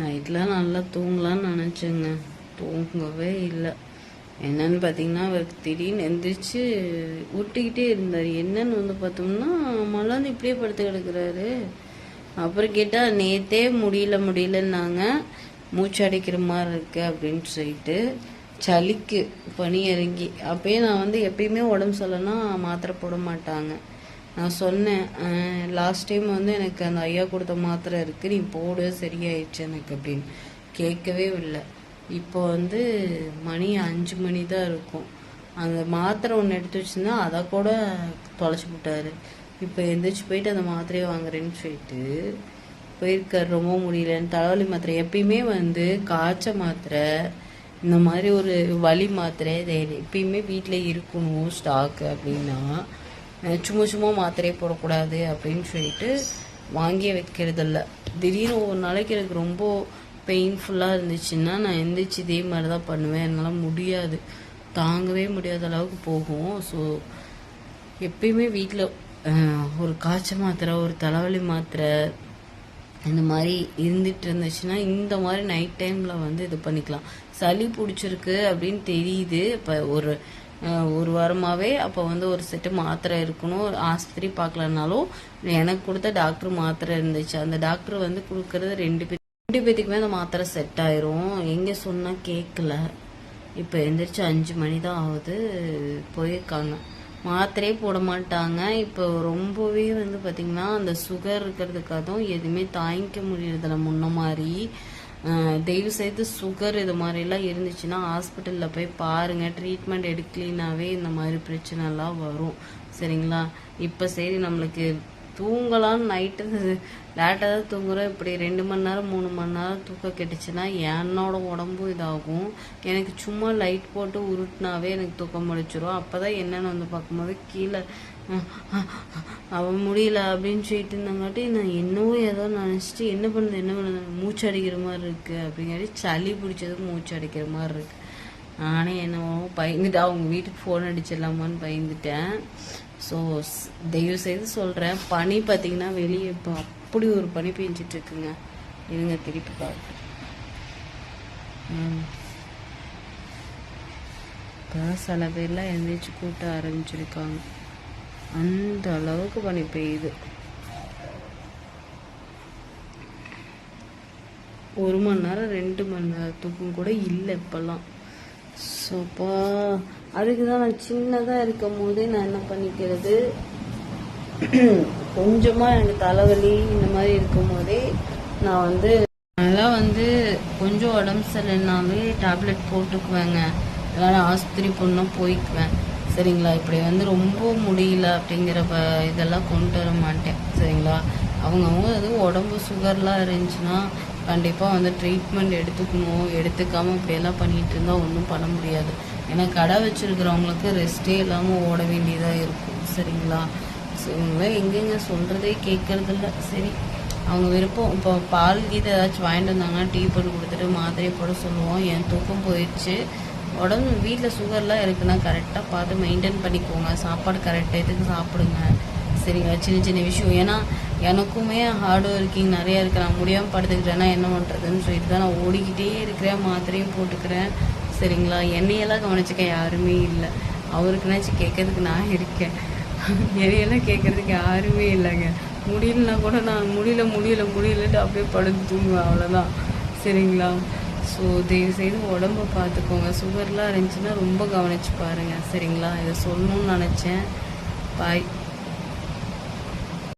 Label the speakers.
Speaker 1: நைட்லாம் நல்லா தூங்கலான்னு நினச்சேங்க, தூங்கவே இல்லை. என்னன்னு பார்த்தீங்கன்னா, அவருக்கு திடீர்னு எந்திரிச்சு ஊட்டிக்கிட்டே இருந்தார். என்னன்னு வந்து பார்த்தோம்னா, மலாந்து இப்படியே படுத்து கிடக்குறாரு. அப்புறம் கேட்டால் நேற்றே முடியலன்னாங்க, மூச்சு அடைக்கிற மாதிரி இருக்கு அப்படின்னு சொல்லிட்டு சளிக்கு பனி இறங்கி. அப்பயே நான் வந்து எப்பயுமே உடம்பு சொல்லனா மாத்திரை போட மாட்டாங்க. நான் சொன்னேன், லாஸ்ட் டைம் வந்து எனக்கு அந்த ஐயா கொடுத்த மாத்திரை இருக்குது, நீ போடு சரியாயிடுச்சு எனக்கு அப்படின்னு. கேட்கவே இல்லை. இப்போ வந்து மணி 5 மணி தான் இருக்கும். அந்த மாத்திரை ஒன்று எடுத்து வச்சுருந்தா அதை கூட தொலைச்சி விட்டாரு. இப்போ எந்திரிச்சு போயிட்டு அந்த மாத்திரையை வாங்குறேன்னு சொல்லிட்டு போயிருக்காரு. ரொம்ப முடியலன்னு தலைவலி மாத்திரை. எப்பயுமே வந்து காய்ச்ச மாத்திரை, இந்த மாதிரி ஒரு வலி மாத்திரை எப்பயுமே வீட்டில் இருக்கணும் ஸ்டாக்கு. அப்படின்னா சும்மா மாத்திரையே போடக்கூடாது அப்படின்னு சொல்லிட்டு வாங்கியே வைக்கிறதில்ல. திடீர்னு ஒரு நாளைக்கு எனக்கு ரொம்ப பெயின்ஃபுல்லாக இருந்துச்சுன்னா நான் எந்திரிச்சு இதே மாதிரி தான் பண்ணுவேன். என்னால் முடியாது, தாங்கவே முடியாத அளவுக்கு போகும். ஸோ எப்பயுமே வீட்டில் ஒரு காய்ச்சல் மாத்திரை, ஒரு தலைவலி மாத்திரை இந்த மாதிரி இருந்துட்டு இருந்துச்சுன்னா இந்த மாதிரி நைட் டைமில் வந்து இது பண்ணிக்கலாம். சளி பிடிச்சிருக்கு அப்படின்னு தெரியுது இப்போ ஒரு வாரமாகவே. அப்போ வந்து ஒரு செட்டு மாத்திரை இருக்கணும். ஆஸ்பத்திரி பார்க்கலனாலும் எனக்கு கொடுத்த டாக்டர் மாத்திரை இருந்துச்சு. அந்த டாக்டர் வந்து கொடுக்கறது 2 பேத்துக்குமே அந்த மாத்திரை செட் ஆயிரும். எங்கே சொன்னால் கேட்கல. இப்போ எந்திரிச்சு 5 மணி தான் ஆகுது, போயிருக்காங்க. மாத்திரையே போட மாட்டாங்க. இப்போ ரொம்பவே வந்து பார்த்திங்கன்னா அந்த சுகர் இருக்கிறதுக்காகவும் எதுவுமே தாங்கிக்க முடியறதில்ல முன்ன மாதிரி. தயவு செய்து சுகர் இது மாதிரிலாம் இருந்துச்சுன்னா ஹாஸ்பிட்டலில் போய் பாருங்கள். ட்ரீட்மெண்ட் எடுக்கலினாவே இந்த மாதிரி பிரச்சனைலாம் வரும். சரிங்களா? இப்போ சரி நம்மளுக்கு தூங்கலான்னு நைட்டு லேட்டாக தான் தூங்குறோம். இப்படி 2 மணி நேரம் 3 மணி நேரம் தூக்கம் கெட்டுச்சுன்னா என்னோட உடம்பும் இதாகும். எனக்கு சும்மா லைட் போட்டு உருட்டினாவே எனக்கு தூக்கம் முடிச்சிடும். அப்போ தான் என்னென்னு வந்து பார்க்கும்போது கீழே அவன் முடியல அப்படின்னு சொல்லிட்டு இருந்தாங்காட்டி நான் என்னவோ ஏதோ நினச்சிட்டு என்ன பண்ணுது மூச்சு அடிக்கிற மாதிரி இருக்குது அப்படிங்காட்டி சளி பிடிச்சதுக்கு மூச்சு அடிக்கிற மாதிரி இருக்குது. நானே என்னவோ பயந்துட்டு அவங்க வீட்டுக்கு ஃபோன் அடிச்சிடலாமான்னு பயந்துட்டேன். ஸோ தயவு செய்து சொல்கிறேன், பனி பார்த்தீங்கன்னா வெளியே இப்போ அப்படி ஒரு பனி பெஞ்சிட்டு இருக்குங்க. இருங்க திருப்பி பார்க்க. இப்போ சில பேர்லாம் எழுந்திரிச்சு கூட்ட ஆரம்பிச்சிருக்காங்க. அந்த அளவுக்கு பனி பெய்யுது. 1 மணி நேரம் 2 மணி நேரம் தூக்கம் கூட இல்லை இப்போல்லாம். ஸோப்பா அதுக்கு தான் நான் சின்னதாக இருக்கும் போதே நான் என்ன பண்ணிக்கிறது, கொஞ்சமாக எனக்கு தலைவலி இந்த மாதிரி இருக்கும் போதே நான் வந்து அதெல்லாம் வந்து கொஞ்சம் உடம்பு சரியில்லைனாவே டேப்லெட் போட்டுக்குவேங்க. அதனால் ஆஸ்பத்திரி போனால் போய்க்குவேன். சரிங்களா? இப்படி வந்து ரொம்ப முடியல அப்படிங்கிற இதெல்லாம் கொண்டு வர மாட்டேன். சரிங்களா? அவங்கவுங்க அது உடம்பு சுகர்லாம் இருந்துச்சுன்னா கண்டிப்பாக வந்து ட்ரீட்மெண்ட் எடுத்துக்கணும். எடுத்துக்காமல் இப்படியெல்லாம் பண்ணிகிட்டு இருந்தால் ஒன்றும் பண்ண முடியாது. ஏன்னா கடை வச்சுருக்கிறவங்களுக்கு ரெஸ்ட்டே இல்லாமல் ஓட வேண்டியதாக இருக்கும். சரிங்களா? ஸோ இவங்க எங்கெங்க சொல்கிறதே கேட்குறதில்ல. சரி, அவங்க விருப்பம். இப்போ பால் கீதை ஏதாச்சும் வாங்கிட்டு வந்தாங்கன்னா டீ போட்டு கொடுத்துட்டு மாத்திரையை போட சொல்லுவோம். என் தூக்கம் போயிடுச்சு. உடம்பு வீட்டில் சுகர்லாம் இருக்குன்னா கரெக்டாக பார்த்து மெயின்டைன் பண்ணிக்கோங்க. சாப்பாடு கரெக்டாக எதுக்கு சாப்பிடுங்க. சரிங்களா? சின்ன சின்ன விஷயம். ஏன்னா எனக்குமே ஹார்ட் ஒர்க்கிங் நிறையா இருக்குது. நான் முடியாமல் படுத்துக்கிட்டேன்னா என்ன பண்ணுறதுன்னு சொல்லிட்டு தான் நான் ஓடிக்கிட்டே இருக்கிறேன், மாத்திரையும் போட்டுக்கிறேன். சரிங்களா? என்னையெல்லாம் கவனிச்சிக்க யாருமே இல்லை. அவருக்குனாச்சும் கேட்கறதுக்கு நான் இருக்கேன். என்னையெல்லாம் கேட்கறதுக்கு யாருமே இல்லைங்க. முடியலன்னா கூட நான் முடியலன்ட்டு அப்படியே படுத்து தூங்குவேன், அவ்வளோதான். சரிங்களா? ஸோ தயவுசெய்து உடம்பை பார்த்துக்கோங்க. சுகர்லாம் இருந்துச்சுன்னா ரொம்ப கவனிச்சு பாருங்கள். சரிங்களா? இதை சொல்லணும்னு நினச்சேன். பாய்.